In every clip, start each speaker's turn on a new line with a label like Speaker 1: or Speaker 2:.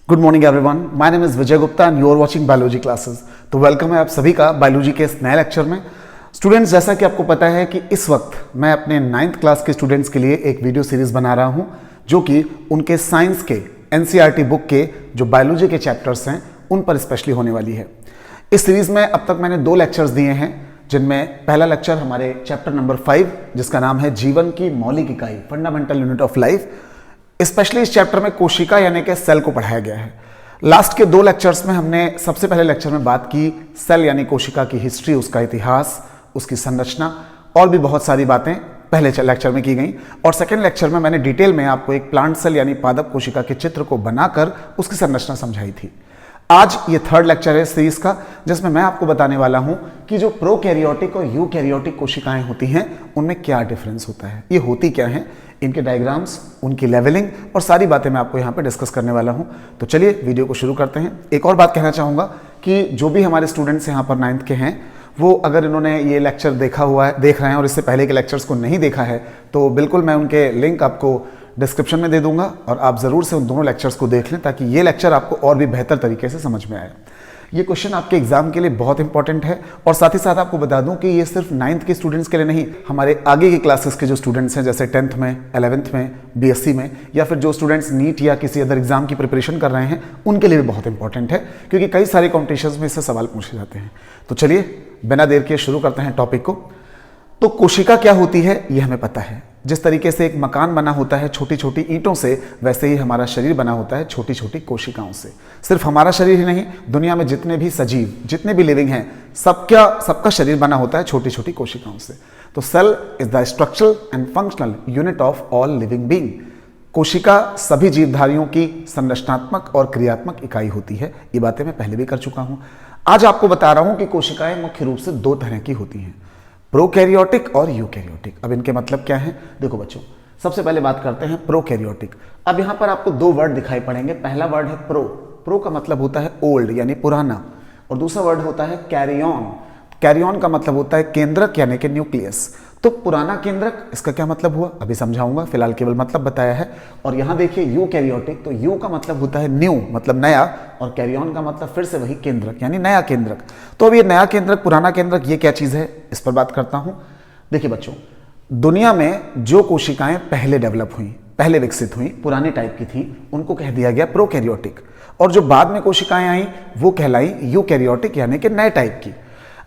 Speaker 1: Good morning everyone, my name is Vijay Gupta and you are watching biology classes. तो welcome है आप सभी का बायोलॉजी के इस नए लेक्चर में। स्टूडेंट्स, जैसा कि आपको पता है कि इस वक्त मैं अपने 9th क्लास के स्टूडेंट्स के लिए एक वीडियो सीरीज बना रहा हूं जो कि उनके साइंस के एनसीईआरटी बुक के जो बायोलॉजी के चैप्टर्स हैं उन पर स्पेशली होने वाली है। इस सीरीज में अब तक मैंने 2 लेक्चर्स दिए हैं, जिनमें पहला लेक्चर हमारे चैप्टर नंबर 5 जिसका नाम है जीवन की मौलिक इकाई, fundamental unit of life. Specially इस चैप्टर में कोशिका यानी कि सेल को पढ़ाया गया है। लास्ट के 2 लेक्चर्स में हमने सबसे पहले लेक्चर में बात की सेल यानी कोशिका की हिस्ट्री, उसका इतिहास, उसकी संरचना और भी बहुत सारी बातें पहले लेक्चर में की गई। और सेकेंड लेक्चर में मैंने डिटेल में आपको एक प्लांट सेल यानी पादप कोशिका के चित्र को बनाकर उसकी संरचना समझाई थी। आज ये 3rd लेक्चर है सीरीज का, जिसमें मैं आपको बताने वाला हूं कि जो प्रोकैरियोटिक और यूकैरियोटिक कोशिकाएं होती हैं उनमें क्या डिफरेंस होता है, ये होती क्या हैं, इनके डायग्राम्स, उनकी लेवलिंग और सारी बातें मैं आपको यहाँ पे डिस्कस करने वाला हूँ। तो चलिए वीडियो को शुरू करते हैं। एक और बात कहना चाहूँगा कि जो भी हमारे स्टूडेंट्स यहाँ पर 9th के हैं वो अगर इन्होंने ये लेक्चर देख रहे हैं और इससे पहले के लेक्चर्स को नहीं देखा है तो बिल्कुल मैं उनके लिंक आपको डिस्क्रिप्शन में दे दूंगा और आप ज़रूर से उन दोनों लेक्चर्स को देख लें ताकि ये लेक्चर आपको और भी बेहतर तरीके से समझ में आए। ये क्वेश्चन आपके एग्जाम के लिए बहुत इंपॉर्टेंट है और साथ ही साथ आपको बता दूं कि ये सिर्फ 9th के स्टूडेंट्स के लिए नहीं, हमारे आगे की क्लासेस के जो स्टूडेंट्स हैं जैसे 10th में, 11th में, बीएससी में या फिर जो स्टूडेंट्स नीट या किसी अदर एग्जाम की प्रिपरेशन कर रहे हैं उनके लिए भी बहुत इंपॉर्टेंट है, क्योंकि कई सारे कॉम्पिटिशन्स में इससे सवाल पूछे जाते हैं। तो चलिए बिना देर के शुरू करते हैं टॉपिक को। तो कोशिका क्या होती है ये हमें पता है। जिस तरीके से एक मकान बना होता है छोटी छोटी ईंटों से, वैसे ही हमारा शरीर बना होता है छोटी छोटी कोशिकाओं से। सिर्फ हमारा शरीर ही नहीं, दुनिया में जितने भी सजीव, जितने भी लिविंग हैं, सबका शरीर बना होता है छोटी छोटी कोशिकाओं से। तो cell is the structural and functional unit of all living being. कोशिका सभी जीवधारियों की संरचनात्मक और क्रियात्मक इकाई होती है। ये बातें मैं पहले भी कर चुका हूं। आज आपको बता रहा हूं कि कोशिकाएं मुख्य रूप से 2 तरह की होती हैं, प्रोकैरियोटिक और यूकैरियोटिक। अब इनके मतलब क्या है, देखो बच्चों, सबसे पहले बात करते हैं प्रोकैरियोटिक। अब यहां पर आपको 2 वर्ड दिखाई पड़ेंगे। पहला वर्ड है प्रो। प्रो का मतलब होता है ओल्ड यानी पुराना, और दूसरा वर्ड होता है कैरियन। कैरियन का मतलब होता है केंद्रक यानी कि न्यूक्लियस। तो पुराना केंद्रक, इसका क्या मतलब हुआ अभी समझाऊंगा, फिलहाल केवल मतलब बताया है। और यहां देखिए यूकैरियोटिक, तो यू का मतलब होता है न्यू मतलब नया, और कैरियन का मतलब फिर से वही केंद्रक यानी नया केंद्रक। तो अब ये नया केंद्रक, पुराना केंद्रक, ये क्या चीज है, इस पर बात करता हूं। देखिए बच्चों, दुनिया में जो कोशिकाएं पहले डेवलप हुई, पहले विकसित हुई, पुराने टाइप की थी, उनको कह दिया गया प्रोकैरियोटिक। और जो बाद में कोशिकाएं आई वो कहलाई यूकैरियोटिक यानी कि नए टाइप की।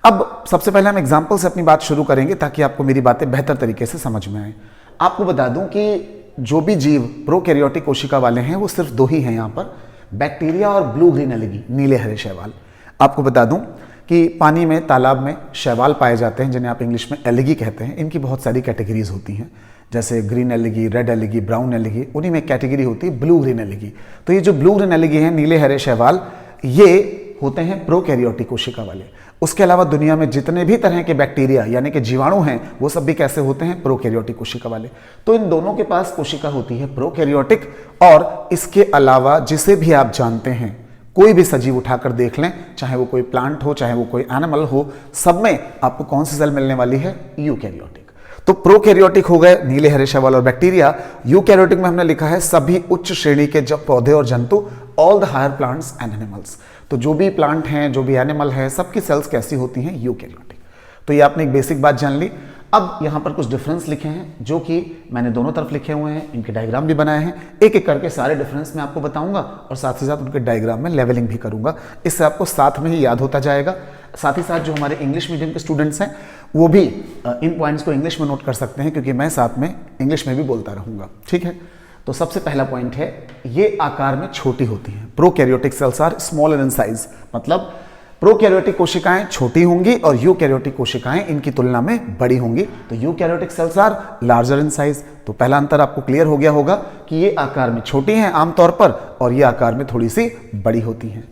Speaker 1: अब सबसे पहले हम एग्जाम्पल से अपनी बात शुरू करेंगे ताकि आपको मेरी बातें बेहतर तरीके से समझ में आए। आपको बता दूं कि जो भी जीव प्रोकैरियोटिक कोशिका वाले हैं वो सिर्फ 2 ही हैं यहाँ पर, बैक्टीरिया और ब्लू ग्रीन एल्गी, नीले हरे शैवाल। आपको बता दूं कि पानी में, तालाब में शैवाल पाए जाते हैं जिन्हें आप इंग्लिश में एल्गी कहते हैं। इनकी बहुत सारी कैटेगरीज होती हैं, जैसे green algae, red algae, brown algae, उन्हीं में कैटेगरी होती है ब्लू ग्रीन एल्गी। तो ये जो ब्लू ग्रीन एल्गी हैं, नीले हरे शैवाल, ये होते हैं प्रोकैरियोटिक कोशिका वाले। उसके अलावा दुनिया में जितने भी तरह के बैक्टीरिया यानी कि जीवाणु हैं वो सब भी कैसे होते हैं, प्रोकैरियोटिक कोशिका वाले। तो इन दोनों के पास कोशिका होती है प्रोकैरियोटिक। और इसके अलावा जिसे भी आप जानते हैं, कोई भी सजीव उठाकर देख लें, चाहे वो कोई प्लांट हो, चाहे वो कोई एनिमल हो, सब में आपको कौन सी सेल मिलने वाली है, यूकैरियोटिक। तो प्रोकैरियोटिक हो गए नीले हरे शैवाल और बैक्टीरिया। यूकैरियोटिक में हमने लिखा है सभी उच्च श्रेणी के जब पौधे और जंतु, all the higher plants and animals. तो जो भी प्लांट हैं, जो भी एनिमल है, सबकी सेल्स कैसी होती हैं, यूकैरियोटिक। तो ये आपने एक बेसिक बात जान ली। अब यहाँ पर कुछ डिफरेंस लिखे हैं जो कि मैंने दोनों तरफ लिखे हुए हैं, इनके डायग्राम भी बनाए हैं। एक एक करके सारे डिफरेंस मैं आपको बताऊंगा और साथ ही साथ उनके डायग्राम में लेवलिंग भी करूंगा। इससे आपको साथ में ही याद होता जाएगा। साथ ही साथ जो हमारे इंग्लिश मीडियम के स्टूडेंट्स हैं वो भी इन पॉइंट्स को इंग्लिश में नोट कर सकते हैं, क्योंकि मैं साथ में इंग्लिश में भी बोलता रहूंगा, ठीक है। तो सबसे पहला पॉइंट है, ये आकार में छोटी होती हैं। Prokaryotic cells are smaller in size, मतलब प्रोकैरियोटिक कोशिकाएं छोटी होंगी और यूकैरियोटिक कोशिकाएं इनकी तुलना में बड़ी होंगी। तो eukaryotic cells are larger in size. तो पहला अंतर आपको क्लियर हो गया होगा कि ये आकार में छोटी हैं आमतौर पर और ये आकार में थोड़ी सी बड़ी होती हैं।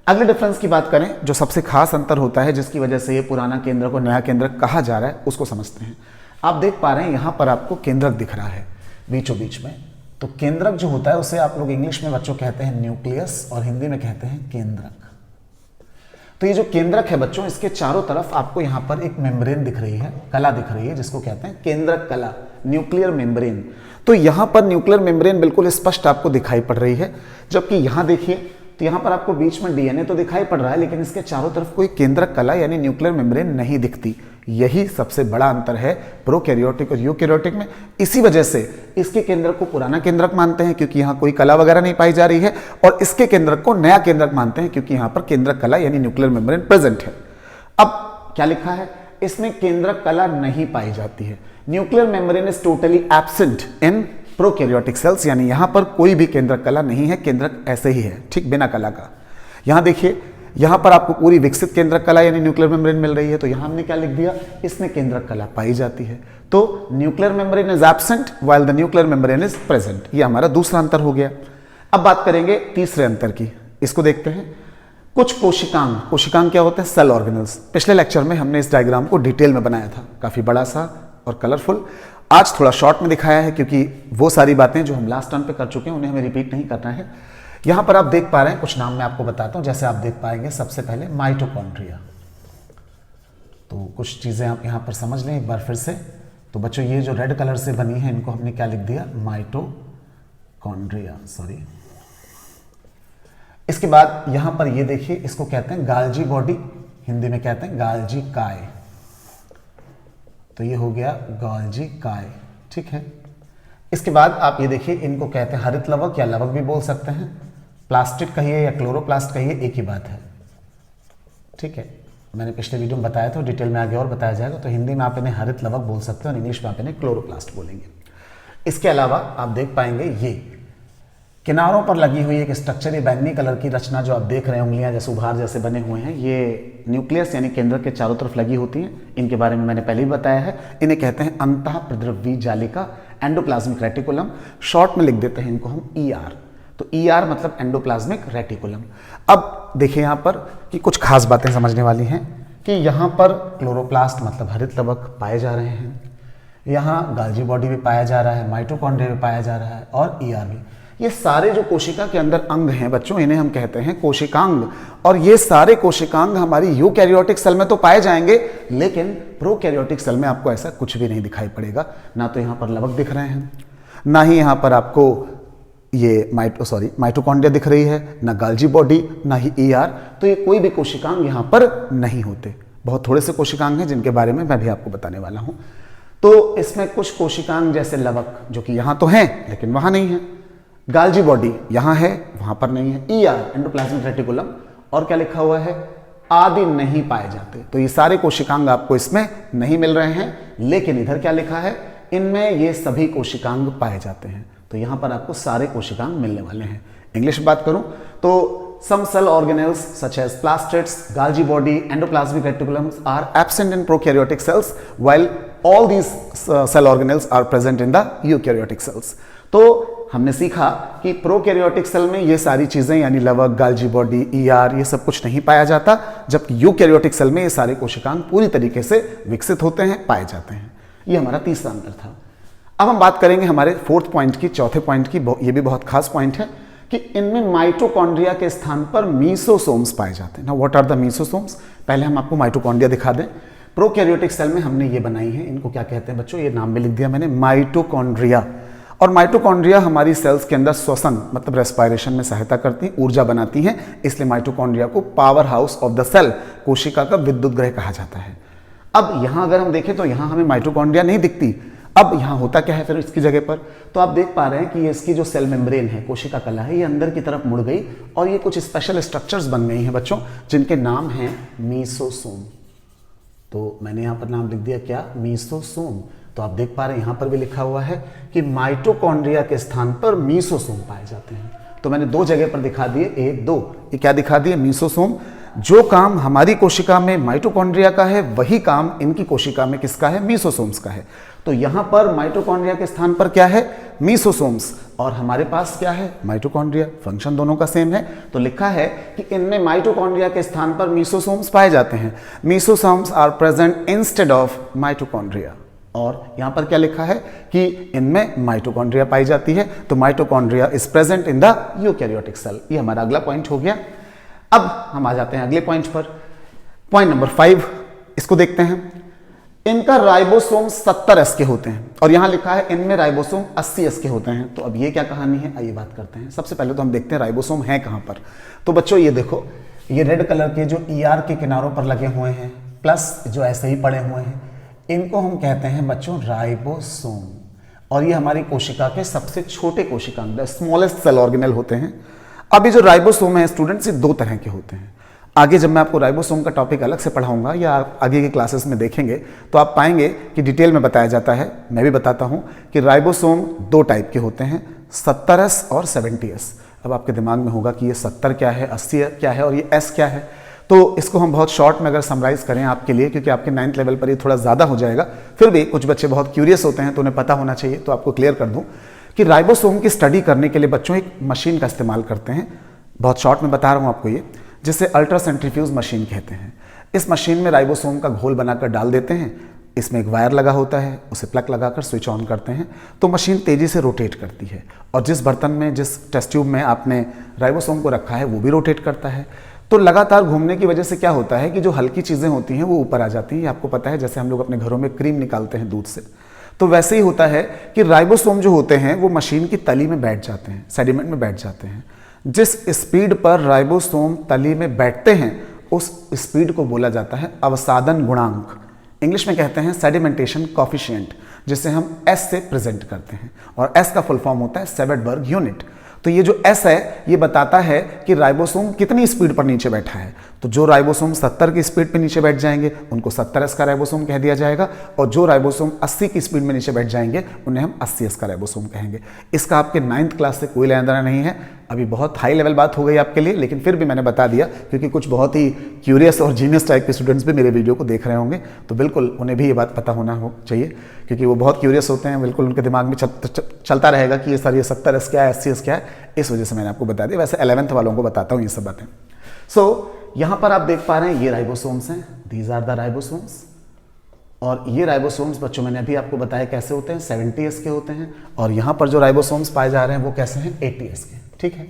Speaker 1: अगले डिफरेंस की बात करें, जो सबसे खास अंतर होता है जिसकी वजह से ये पुराना केंद्रक और नया केंद्रक कहा जा रहा है, उसको समझते हैं। आप देख पा रहे हैं यहां पर आपको केंद्रक दिख रहा है बीचों बीच में। तो केंद्रक जो होता है उसे आप लोग इंग्लिश में बच्चों कहते हैं न्यूक्लियस और हिंदी में कहते हैं केंद्रक। तो ये जो केंद्रक है बच्चों, इसके चारों तरफ आपको यहाँ पर एक मेम्ब्रेन दिख रही है, कला दिख रही है, जिसको कहते हैं केंद्रक कला, न्यूक्लियर मेम्ब्रेन। तो यहाँ पर न्यूक्लियर मेम्ब्रेन बिल्कुल स्पष्ट आपको दिखाई पड़ रही है, जबकि यहाँ देखिए तो यहाँ पर आपको बीच में डीएनए तो दिखाई पड़ रहा है, लेकिन इसके चारों तरफ कोई केंद्रक कला यानी न्यूक्लियर मेम्ब्रेन नहीं दिखती। यही सबसे बड़ा अंतर है प्रोकैरियोटिक और यूकैरियोटिक में। इसी वजह से इसके केंद्रक को पुराना केंद्रक मानते हैं क्योंकि यहाँ कोई कला वगैरह नहीं पाई जा रही है, और इसके केंद्रक को नया केंद्रक मानते हैं क्योंकि यहाँ पर केंद्रक कला यानी न्यूक्लियर मेम्ब्रेन प्रेजेंट है। अब क्या लिखा है, इसमें केंद्रक कला नहीं पाई जाती है। Nuclear membrane is totally absent in prokaryotic sales, यानी यहां पर कोई भी केंद्रक कला नहीं है, केंद्रक ऐसे ही है, ठीक बिना कला का। यहां देखिए, यहां पर आपको पूरी विकसित केंद्रक कला यानी न्यूक्लियर मेम्ब्रेन मिल रही है, तो यहां हमने क्या लिख दिया, इसमें केंद्रक कला पाई जाती है। तो nuclear membrane is absent while the nuclear membrane is present. ये हमारा दूसरा अंतर हो गया। अब बात करेंगे तीसरे अंतर की, इसको देखते हैं। कुछ कोशिकांग, कोशिकांग क्या होते हैं, सेल ऑर्गेनल्स। पिछले लेक्चर में हमने इस डायग्राम को डिटेल में बनाया था, काफी बड़ा सा और कलरफुल। आज थोड़ा शॉर्ट में दिखाया है क्योंकि वो सारी बातें जो हम लास्ट टर्म पे कर चुके हैं उन्हें हमें रिपीट नहीं करना है। यहां पर आप देख पा रहे हैं, कुछ नाम मैं आपको बताता हूं। जैसे आप देख पाएंगे, सबसे पहले माइटोकॉन्ड्रिया। तो कुछ चीजें आप यहां पर समझ लें एक बार फिर से। तो बच्चों, ये जो रेड कलर से बनी है, इनको हमने क्या लिख दिया, माइटोकॉन्ड्रिया, सॉरी। इसके बाद यहां पर ये देखिए, इसको कहते हैं गाल्जी बॉडी, हिंदी में कहते हैं गाल्जी काय। तो ये हो गया गाल्जी काय, ठीक है। इसके बाद आप ये देखिए, इनको कहते हैं हरित लवक या लवक भी बोल सकते हैं। प्लास्टिड कहिए या क्लोरोप्लास्ट कहिए, एक ही बात है, ठीक है। मैंने पिछले वीडियो में बताया था, डिटेल में आगे और बताया जाएगा। तो हिंदी में आप इन्हें हरित लवक बोल सकते हो और इंग्लिश में आप इन्हें क्लोरोप्लास्ट बोलेंगे। इसके अलावा आप देख पाएंगे, ये किनारों पर लगी हुई एक स्ट्रक्चर, ये बैंगनी कलर की रचना जो आप देख रहे हैं, उंगलियां जैसे उभार जैसे बने हुए हैं, ये न्यूक्लियस यानी केंद्र के चारों तरफ लगी होती हैं। इनके बारे में मैंने पहले ही बताया है। इन्हें कहते हैं अंतः प्रद्रव्य जालिका, एंडोप्लाज्मिक रेटिकुलम। शॉर्ट में लिख देते हैं इनको हम ER। तो ER मतलब एंडोप्लाज्मिक रेटिकुलम। अब देखिए यहाँ पर कि कुछ खास बातें समझने वाली हैं कि यहाँ पर क्लोरोप्लास्ट मतलब हरित लवक पाए जा रहे हैं, यहाँ गाल्जी बॉडी भी पाया जा रहा है, माइटोकॉन्ड्रिया भी पाया जा रहा है और ER भी। ये सारे जो कोशिका के अंदर अंग हैं बच्चों, इन्हें हम कहते हैं कोशिकांग। और ये सारे कोशिकांग हमारी यूकैरियोटिक सेल में तो पाए जाएंगे, लेकिन प्रोकैरियोटिक सेल में आपको ऐसा कुछ भी नहीं दिखाई पड़ेगा। ना तो यहाँ पर लवक दिख रहे हैं, ना ही यहाँ पर आपको ये माइटोकॉन्ड्रिया दिख रही है, ना गाल्जी बॉडी, ना ही ER। तो ये कोई भी कोशिकांग यहाँ पर नहीं होते। बहुत थोड़े से कोशिकांग हैं जिनके बारे में मैं भी आपको बताने वाला हूँ। तो इसमें कुछ कोशिकांग जैसे लवक, जो कि यहाँ तो हैं लेकिन वहाँ नहीं है। गाल्जी बॉडी यहाँ है, वहां पर नहीं है। ER एंडोप्लाज्मिक रेटिकुलम, और क्या लिखा हुआ है, आदि नहीं पाए जाते। तो ये सारे कोशिकांग आपको इसमें नहीं मिल रहे हैं, लेकिन इधर क्या लिखा है, इनमें ये सभी कोशिकांग पाए जाते हैं। तो यहां पर आपको सारे कोशिकांग मिलने वाले हैं। इंग्लिश में बात करूं तो some cell organelles such as plastids, Golgi body, endoplasmic reticulums are absent in prokaryotic cells while all these cell organelles are present in the eukaryotic cells. तो हमने सीखा कि प्रोकैरियोटिक सेल में ये सारी चीजें यानी लवक, गाल्जी बॉडी, ER ये सब कुछ नहीं पाया जाता, जबकि यूकैरियोटिक सेल में ये सारे कोशिकांग पूरी तरीके से विकसित होते हैं, पाए जाते हैं। ये हमारा तीसरा अंतर था। अब हम बात करेंगे हमारे फोर्थ पॉइंट की, चौथे पॉइंट की। ये भी बहुत खास पॉइंट है कि इनमें माइटोकॉन्ड्रिया के स्थान पर मीसोसोम्स पाए जाते हैं। ना व्हाट आर द मीसोसोम्स, पहले हम आपको माइटोकॉन्ड्रिया दिखा दें। प्रोकैरियोटिक सेल में हमने ये बनाई है, इनको क्या कहते हैं बच्चों, ये नाम भी लिख दिया मैंने, माइटोकॉन्ड्रिया। और माइटोकॉन्ड्रिया हमारी सेल्स के अंदर श्वसन मतलब रेस्पिरेशन में सहायता करती हैं, ऊर्जा बनाती हैं, इसलिए माइटोकॉन्ड्रिया को power house of the cell, कोशिका का विद्युत गृह कहा जाता है। अब यहां अगर हम देखें तो यहां हमें माइटोकॉन्ड्रिया नहीं दिखती। अब यहां होता क्या है फिर इसकी जगह पर, तो आप देख पा रहे हैं कि ये इसकी जो सेल मेम्ब्रेन है, कोशिका कला है, ये अंदर की तरफ मुड़ गई और ये कुछ स्पेशल स्ट्रक्चर्स बन गई हैं बच्चों, जिनके नाम हैं मीसोसोम। तो मैंने यहां पर नाम लिख दिया क्या, मीसोसोम। तो आप देख पा रहे हैं यहां पर भी लिखा हुआ है कि माइटोकॉन्ड्रिया के स्थान पर मीसोसोम पाए जाते हैं। तो मैंने दो जगह पर दिखा दिए, 1 2, ये क्या दिखा दिए, मीसोसोम। जो काम हमारी कोशिका में माइटोकॉन्ड्रिया का है, वही काम इनकी कोशिका में किसका है, मीसोसोम्स का है। तो यहां पर माइटोकॉन्ड्रिया के स्थान पर क्या है, मीसोसोम्स, और हमारे पास क्या है, माइटोकॉन्ड्रिया। फंक्शन दोनों का सेम है। तो लिखा है कि इनमें माइटोकॉन्ड्रिया के स्थान पर मीसोसोम्स पाए जाते हैं। Mesosomes are present instead of mitochondria. और यहां पर क्या लिखा है कि इनमें माइटोकॉन्ड्रिया पाई जाती है। तो mitochondria is present in the eukaryotic cell. ये हमारा अगला पॉइंट हो गया। अब हम आ जाते हैं अगले पॉइंट पर पॉइंट नंबर 5 इसको देखते हैं। इनका राइबोसोम 70S के होते हैं और यहां लिखा है इनमें राइबोसोम 80S के होते हैं। तो अब ये क्या कहानी है, आइए बात करते हैं। सबसे पहले तो हम देखते हैं राइबोसोम है कहां पर। तो बच्चों ये देखो, ये रेड कलर के जो ER के किनारों पर लगे हुए हैं प्लस जो ऐसे ही पड़े हुए हैं, इनको हम कहते हैं बच्चों राइबोसोम। और ये हमारी कोशिका के सबसे छोटे कोशिकांग, स्मॉलेस्ट सेल ऑर्गेनेल होते हैं। अब ये जो राइबोसोम है स्टूडेंट्स, ये 2 तरह के होते हैं। आगे जब मैं आपको राइबोसोम का टॉपिक अलग से पढ़ाऊंगा या आप आगे के क्लासेस में देखेंगे तो आप पाएंगे कि डिटेल में बताया जाता है। मैं भी बताता हूं कि राइबोसोम 2 टाइप के होते हैं, 70S और 70S। अब आपके दिमाग में होगा कि ये 70 क्या है, 80 क्या है और ये S क्या है। तो इसको हम बहुत शॉर्ट में अगर समराइज करें आपके लिए, क्योंकि आपके 9th लेवल पर ये थोड़ा ज़्यादा हो जाएगा, फिर भी कुछ बच्चे बहुत क्यूरियस होते हैं तो उन्हें पता होना चाहिए, तो आपको क्लियर कर दूं कि राइबोसोम की स्टडी करने के लिए बच्चों एक मशीन का इस्तेमाल करते हैं। बहुत शॉर्ट में बता रहा हूं आपको ये, जिसे अल्ट्रा सेंट्रीफ्यूज मशीन कहते हैं। इस मशीन में राइबोसोम का घोल बनाकर डाल देते हैं, इसमें एक वायर लगा होता है, उसे प्लग लगाकर स्विच ऑन करते हैं तो मशीन तेजी से रोटेट करती है और जिस बर्तन में, जिस टेस्ट ट्यूब में आपने राइबोसोम को रखा है वो भी रोटेट करता है। तो लगातार घूमने की वजह से क्या होता है कि जो हल्की चीज़ें होती हैं वो ऊपर आ जाती हैं। आपको पता है जैसे हम लोग अपने घरों में क्रीम निकालते हैं दूध से, तो वैसे ही होता है कि राइबोसोम जो होते हैं वो मशीन की तली में बैठ जाते हैं, सेडिमेंट में बैठ जाते हैं। जिस स्पीड पर राइबोसोम तली में बैठते हैं उस स्पीड को बोला जाता है अवसादन गुणांक, इंग्लिश में कहते हैं सेडिमेंटेशन कॉफिशिएंट, जिसे हम S से प्रेजेंट करते हैं और S का फुल फॉर्म होता है सेवेडबर्ग यूनिट। तो ये जो S है ये बताता है कि राइबोसोम कितनी स्पीड पर नीचे बैठा है। तो जो राइबोसोम 70 की स्पीड पर नीचे बैठ जाएंगे उनको 70S का राइबोसोम कह दिया जाएगा और जो राइबोसोम 80 की स्पीड में नीचे बैठ जाएंगे उन्हें हम 80S का राइबोसोम कहेंगे। इसका आपके 9th क्लास से कोई लेना देना नहीं है, अभी बहुत हाई लेवल बात हो गई आपके लिए, लेकिन फिर भी मैंने बता दिया क्योंकि कुछ बहुत ही क्यूरियस और जीनियस टाइप के स्टूडेंट्स भी मेरे वीडियो को देख रहे होंगे, तो बिल्कुल उन्हें भी ये बात पता होना चाहिए क्योंकि वो बहुत क्यूरियस होते हैं। बिल्कुल उनके दिमाग में चलता रहेगा कि ये सर ये 70S क्या है, 80S क्या है, इस वजह से मैंने आपको बता दिया। वैसे 11th वालों को बताता हूँ ये सब बातें। सो यहाँ पर आप देख पा रहे हैं ये राइबोसोम्स हैं, दीज आर द राइबोसोम्स। और ये राइबोसोम्स बच्चों मैंने अभी आपको बताया कैसे होते हैं, 70S के होते हैं। और यहाँ पर जो राइबोसोम्स पाए जा रहे हैं वो कैसे हैं, 80S के। ठीक है,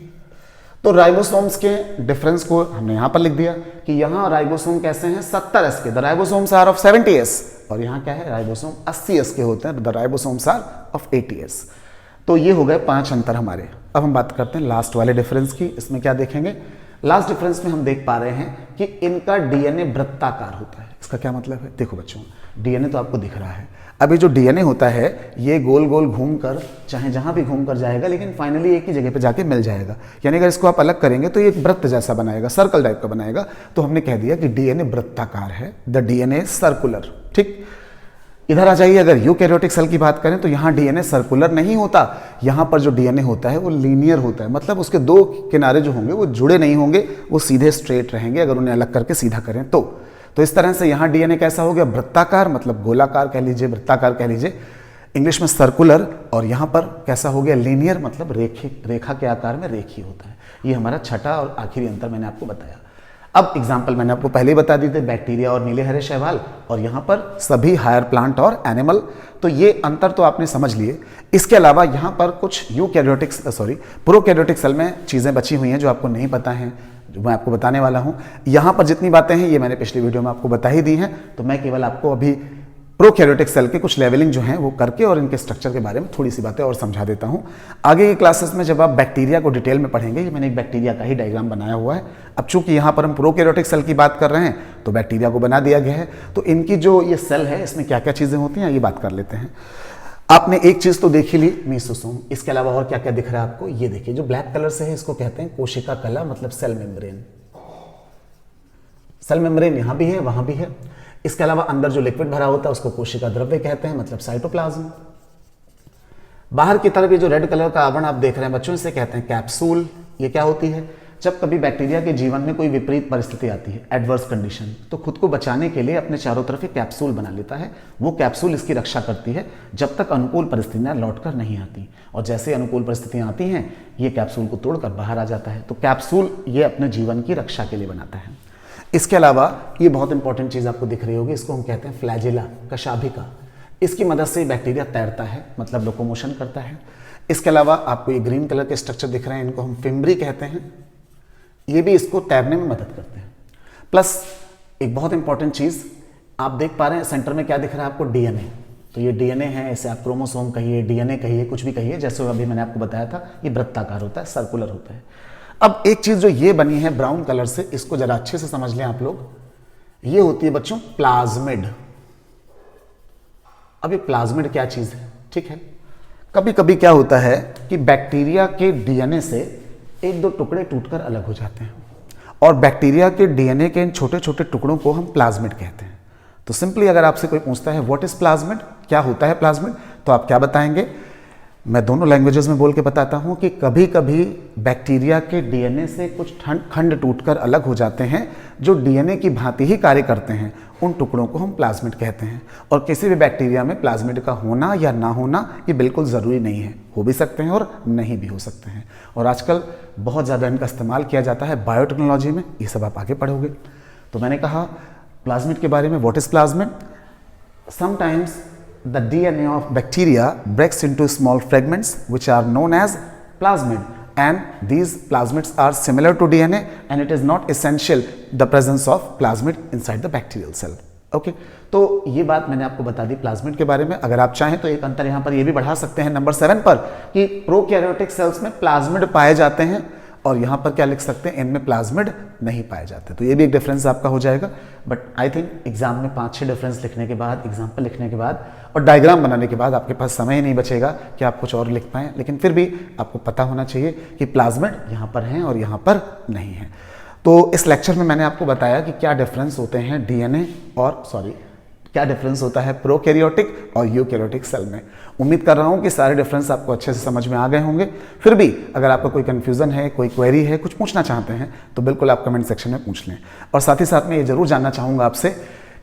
Speaker 1: तो राइबोसोम्स के डिफरेंस को हमने यहाँ पर लिख दिया कि यहाँ राइबोसोम कैसे हैं, 70S के, the ribosomes are of 70S। और यहाँ क्या है, राइबोसोम 80S के होते हैं, the ribosomes are of 80S। तो ये हो गए 5 अंतर हमारे। अब हम बात करते हैं लास्ट वाले डिफरेंस की। इसमें क्या देखेंगे, लास्ट डिफरेंस में हम देख पा रहे हैं कि इनका डीएनए वृत्ताकार होता है। इसका क्या मतलब है, देखो बच्चों डीएनए तो आपको दिख रहा है। अभी जो डीएनए होता है ये गोल गोल घूमकर चाहे जहां भी घूमकर जाएगा लेकिन फाइनली एक ही जगह पे जाके मिल जाएगा। यानी अगर इसको आप अलग करेंगे तो ये एक वृत्त जैसा बनाएगा, सर्कल टाइप का बनाएगा। तो हमने कह दिया कि डीएनए वृत्ताकार है, द डीएनए सर्कुलर। ठीक, इधर आ जाइए, अगर यूकैरियोटिक सेल की बात करें तो यहाँ डीएनए सर्कुलर नहीं होता, यहाँ पर जो डीएनए होता है वो लीनियर होता है, मतलब उसके 2 किनारे जो होंगे वो जुड़े नहीं होंगे, वो सीधे स्ट्रेट रहेंगे अगर उन्हें अलग करके सीधा करें तो इस तरह से यहाँ डीएनए कैसा हो गया, वृत्ताकार, मतलब गोलाकार कह लीजिए, वृत्ताकार कह लीजिए, इंग्लिश में सर्कुलर। और यहाँ पर कैसा हो गया, लीनियर, मतलब रेखा के आकार में रेखीय होता है। ये हमारा छठा और आखिरी अंतर मैंने आपको बताया। अब एग्जाम्पल मैंने आपको पहले ही बता दी थी, बैक्टीरिया और नीले हरे शैवाल, और यहाँ पर सभी हायर प्लांट और एनिमल। तो ये अंतर तो आपने समझ लिए। इसके अलावा यहाँ पर कुछ प्रोकैरियोटिक सेल में चीज़ें बची हुई हैं जो आपको नहीं पता हैं, जो मैं आपको बताने वाला हूँ। यहाँ पर जितनी बातें हैं ये मैंने पिछली वीडियो में आपको बता ही दी हैं, तो मैं केवल आपको अभी प्रोकैरियोटिक सेल के कुछ लेवलिंग जो हैं वो करके और इनके स्ट्रक्चर के बारे में थोड़ी सी बातें और समझा देता हूं। आगे की क्लासेस में जब आप बैक्टीरिया को डिटेल में पढ़ेंगे, ये मैंने एक बैक्टीरिया का ही डायग्राम बनाया हुआ है। अब चूंकि यहाँ पर हम प्रोकैरियोटिक सेल की बात कर रहे हैं तो बैक्टीरिया को बना दिया गया है, तो इनकी जो ये सेल है इसमें क्या क्या चीज़ें होती हैं ये बात कर लेते हैं। आपने एक चीज़ तो देख ही ली, मेसोसोम। इसके अलावा और क्या क्या दिख रहा है आपको, ये देखिए जो ब्लैक कलर से है इसको कहते हैं कोशिका कला, मतलब सेल मेम्ब्रेन। सेल मेम्ब्रेन यहाँ भी है, वहाँ भी है। इसके अलावा अंदर जो लिक्विड भरा होता है उसको कोशिका द्रव्य कहते हैं, मतलब साइटोप्लाज्म। बाहर की तरफ ये जो रेड कलर का आवरण आप देख रहे हैं बच्चों, इसे कहते हैं कैप्सूल। ये क्या होती है, जब कभी बैक्टीरिया के जीवन में कोई विपरीत परिस्थिति आती है, एडवर्स कंडीशन, तो खुद को बचाने के लिए अपने चारों तरफ एक कैप्सूल बना लेता है। वो कैप्सूल इसकी रक्षा करती है जब तक अनुकूल परिस्थितियां लौटकर नहीं आती, और जैसे अनुकूल परिस्थितियां आती हैं ये कैप्सूल को तोड़कर बाहर आ जाता है। तो कैप्सूल ये अपने जीवन की रक्षा के लिए बनाता है। इसके अलावा ये बहुत इंपॉर्टेंट चीज़ आपको दिख रही होगी, इसको हम कहते हैं फ्लैजिला, कशाभिका। इसकी मदद से बैक्टीरिया तैरता है, मतलब लोकोमोशन करता है। इसके अलावा आपको ये ग्रीन कलर के स्ट्रक्चर दिख रहे हैं, इनको हम फिम्ब्री कहते हैं। ये भी इसको तैरने में मदद करते हैं। प्लस एक बहुत इंपॉर्टेंट चीज आप देख पा रहे हैं सेंटर में क्या दिख रहा है आपको, डीएनए। तो ये डीएनए है, इसे आप क्रोमोसोम कहिए, डीएनए कहिए, कुछ भी कहिए, जैसे अभी मैंने आपको बताया था, ये वृत्ताकार होता है, सर्कुलर होता है। अब एक चीज जो ये बनी है ब्राउन कलर से, इसको जरा अच्छे से समझ लें आप लोग, ये होती है बच्चों प्लाज्मिड। अब ये प्लाज्मिड क्या चीज है, ठीक है। कभी कभी क्या होता है कि बैक्टीरिया के डीएनए से एक दो टुकड़े टूटकर अलग हो जाते हैं, और बैक्टीरिया के डीएनए के इन छोटे छोटे टुकड़ों को हम प्लाज्मिड कहते हैं। तो सिंपली अगर आपसे कोई पूछता है व्हाट इज प्लाज्मिड, क्या होता है प्लाज्मिड, तो आप क्या बताएंगे? मैं दोनों लैंग्वेजेस में बोल के बताता हूं कि कभी कभी बैक्टीरिया के डीएनए से कुछ खंड टूटकर अलग हो जाते हैं जो डीएनए की भांति ही कार्य करते हैं, उन टुकड़ों को हम प्लाज्मिड कहते हैं। और किसी भी बैक्टीरिया में प्लाज्मिड का होना या ना होना ये बिल्कुल ज़रूरी नहीं है, हो भी सकते हैं और नहीं भी हो सकते हैं। और आजकल बहुत ज़्यादा इनका इस्तेमाल किया जाता है बायोटेक्नोलॉजी में, ये सब आप आगे पढ़ोगे। तो मैंने कहा प्लाज्मिड के बारे में, what is plasmid? Sometimes the DNA of bacteria breaks into small fragments which are known as plasmid, and these plasmids are similar to DNA and it is not essential the presence of plasmid inside the bacterial cell. Okay तो ये बात मैंने आपको बता दी plasmid के बारे में। अगर आप चाहें तो एक अंतर यहाँ पर ये भी बढ़ा सकते हैं नंबर 7 पर कि प्रोकैरियोटिक सेल्स में प्लाज्मिड पाए जाते हैं, और यहाँ पर क्या लिख सकते हैं, इनमें प्लाज्मिड नहीं पाए जाते। तो ये भी एक डिफरेंस आपका हो जाएगा। बट आई थिंक एग्जाम में 5-6 डिफरेंस लिखने के बाद, एग्जाम्पल लिखने के बाद और डायग्राम बनाने के बाद आपके पास समय ही नहीं बचेगा कि आप कुछ और लिख पाएँ। लेकिन फिर भी आपको पता होना चाहिए कि प्लाज्मिड यहाँ पर हैं और यहाँ पर नहीं है। तो इस लेक्चर में मैंने आपको बताया कि क्या डिफरेंस होते हैं डीएनए और क्या डिफरेंस होता है प्रोकैरियोटिक और यूकैरियोटिक सेल में। उम्मीद कर रहा हूं कि सारे डिफरेंस आपको अच्छे से समझ में आ गए होंगे। फिर भी अगर आपका कोई कंफ्यूजन है, कोई क्वेरी है, कुछ पूछना चाहते हैं तो बिल्कुल आप कमेंट सेक्शन में पूछ लें। और साथ ही साथ मैं ये जरूर जानना चाहूँगा आपसे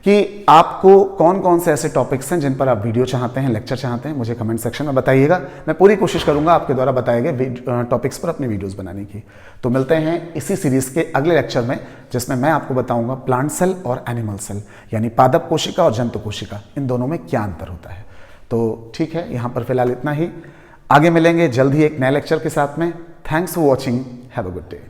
Speaker 1: कि आपको कौन कौन से ऐसे टॉपिक्स हैं जिन पर आप वीडियो चाहते हैं, लेक्चर चाहते हैं, मुझे कमेंट सेक्शन में बताइएगा। मैं पूरी कोशिश करूंगा आपके द्वारा बताए गए टॉपिक्स पर अपनी वीडियोस बनाने की। तो मिलते हैं इसी सीरीज के अगले लेक्चर में, जिसमें मैं आपको बताऊंगा प्लांट सेल और एनिमल सेल, यानी पादप कोशिका और जंतु कोशिका, इन दोनों में क्या अंतर होता है। तो ठीक है, यहाँ पर फिलहाल इतना ही। आगे मिलेंगे जल्द ही एक नए लेक्चर के साथ में। Thanks for watching, have a good day.